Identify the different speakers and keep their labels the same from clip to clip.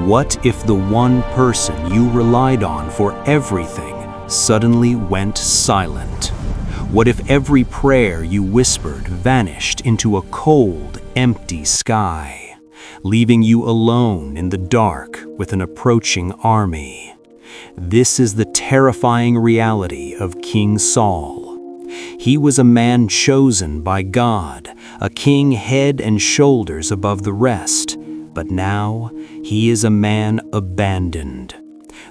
Speaker 1: What if the one person you relied on for everything suddenly went silent? What if every prayer you whispered vanished into a cold, empty sky, leaving you alone in the dark with an approaching army? This is the terrifying reality of King Saul. He was a man chosen by God, a king head and shoulders above the rest, but now he is a man abandoned.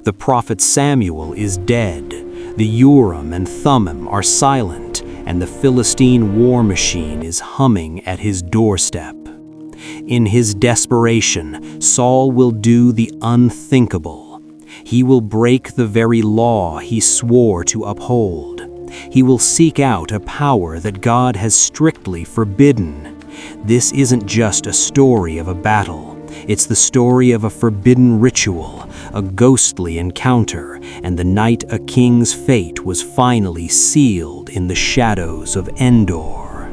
Speaker 1: The prophet Samuel is dead, the Urim and Thummim are silent, and the Philistine war machine is humming at his doorstep. In his desperation, Saul will do the unthinkable. He will break the very law he swore to uphold. He will seek out a power that God has strictly forbidden. This isn't just a story of a battle. It's the story of a forbidden ritual, a ghostly encounter, and the night a king's fate was finally sealed in the shadows of Endor.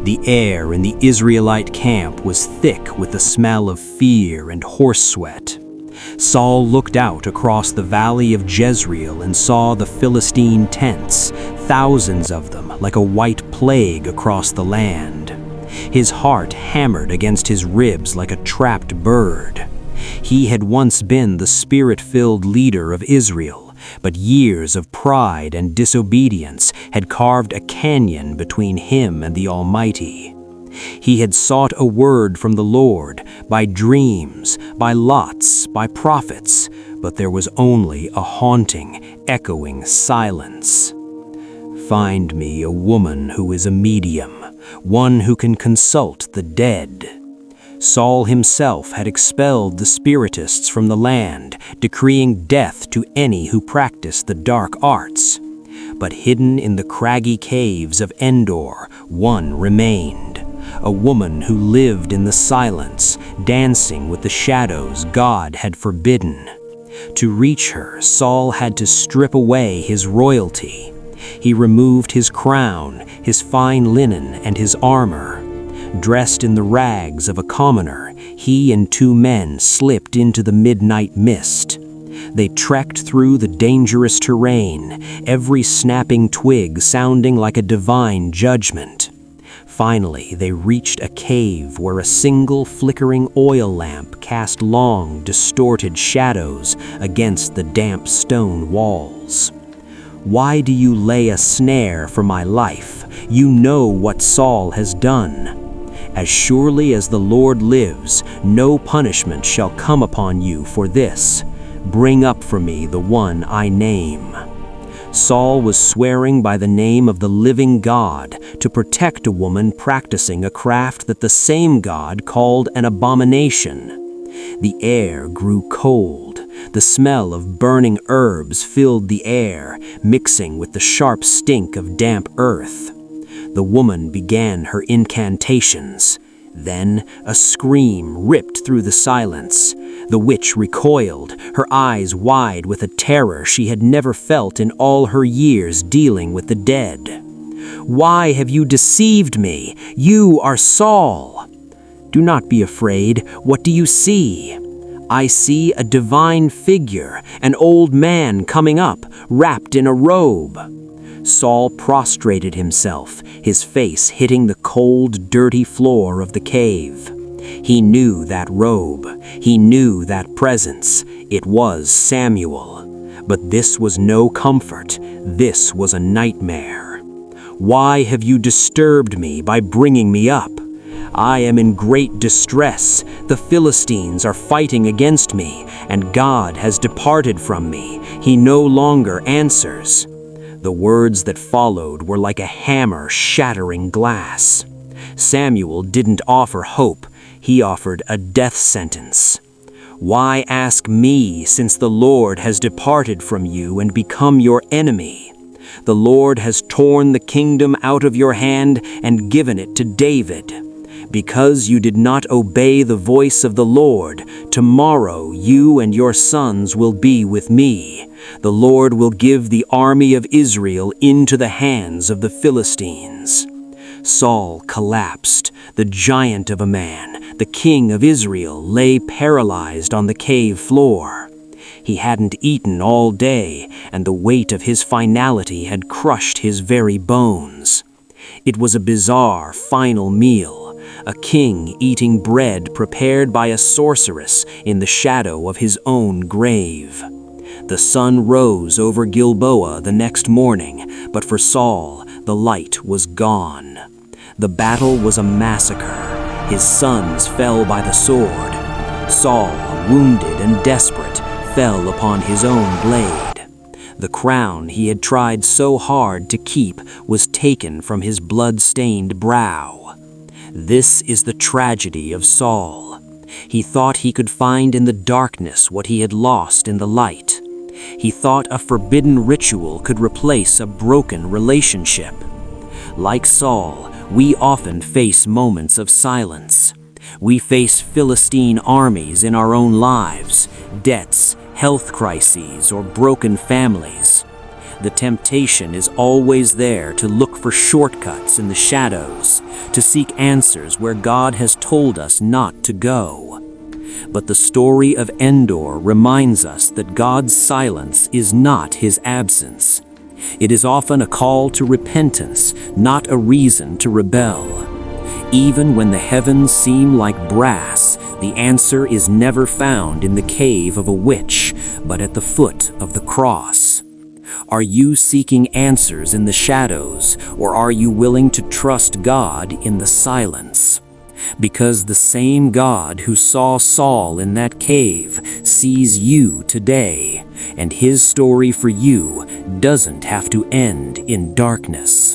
Speaker 1: The air in the Israelite camp was thick with the smell of fear and horse sweat. Saul looked out across the valley of Jezreel and saw the Philistine tents, thousands of them like a white plague across the land. His heart hammered against his ribs like a trapped bird. He had once been the spirit-filled leader of Israel, but years of pride and disobedience had carved a canyon between him and the Almighty. He had sought a word from the Lord, by dreams, by lots, by prophets, but there was only a haunting, echoing silence. Find me a woman who is a medium, one who can consult the dead. Saul himself had expelled the spiritists from the land, decreeing death to any who practiced the dark arts. But hidden in the craggy caves of Endor, one remained. A woman who lived in the silence, dancing with the shadows God had forbidden. To reach her, Saul had to strip away his royalty. He removed his crown, his fine linen, and his armor. Dressed in the rags of a commoner, he and two men slipped into the midnight mist. They trekked through the dangerous terrain, every snapping twig sounding like a divine judgment. Finally, they reached a cave where a single flickering oil lamp cast long, distorted shadows against the damp stone walls. Why do you lay a snare for my life? You know what Saul has done. As surely as the Lord lives, no punishment shall come upon you for this. Bring up for me the one I name. Saul was swearing by the name of the living God to protect a woman practicing a craft that the same God called an abomination. The air grew cold. The smell of burning herbs filled the air, mixing with the sharp stink of damp earth. The woman began her incantations. Then a scream ripped through the silence. The witch recoiled, her eyes wide with a terror she had never felt in all her years dealing with the dead. Why have you deceived me? You are Saul. Do not be afraid. What do you see? I see a divine figure, an old man coming up, wrapped in a robe. Saul prostrated himself, his face hitting the cold, dirty floor of the cave. He knew that robe. He knew that presence. It was Samuel. But this was no comfort. This was a nightmare. Why have you disturbed me by bringing me up? I am in great distress. The Philistines are fighting against me, and God has departed from me. He no longer answers. The words that followed were like a hammer shattering glass. Samuel didn't offer hope. He offered a death sentence. Why ask me, since the Lord has departed from you and become your enemy? The Lord has torn the kingdom out of your hand and given it to David. Because you did not obey the voice of the Lord, tomorrow you and your sons will be with me. The Lord will give the army of Israel into the hands of the Philistines. Saul collapsed, the giant of a man,
Speaker 2: The king of Israel lay paralyzed on the cave floor. He hadn't eaten all day, and the weight of his finality had crushed his very bones. It was a bizarre final meal, a king eating bread prepared by a sorceress in the shadow of his own grave. The sun rose over Gilboa the next morning, but for Saul, the light was gone. The battle was a massacre. His sons fell by the sword. Saul, wounded and desperate, fell upon his own blade. The crown he had tried so hard to keep was taken from his blood-stained brow. This is the tragedy of Saul. He thought he could find in the darkness what he had lost in the light. He thought a forbidden ritual could replace a broken relationship. Like Saul, we often face moments of silence. We face Philistine armies in our own lives, debts, health crises, or broken families. The temptation is always there to look for shortcuts in the shadows, to seek answers where God has told us not to go. But the story of Endor reminds us that God's silence is not his absence. It is often a call to repentance, not a reason to rebel. Even when the heavens seem like brass, the answer is never found in the cave of a witch, but at the foot of the cross. Are you seeking answers in the shadows, or are you willing to trust God in the silence? Because the same God who saw Saul in that cave sees you today, and his story for you doesn't have to end in darkness.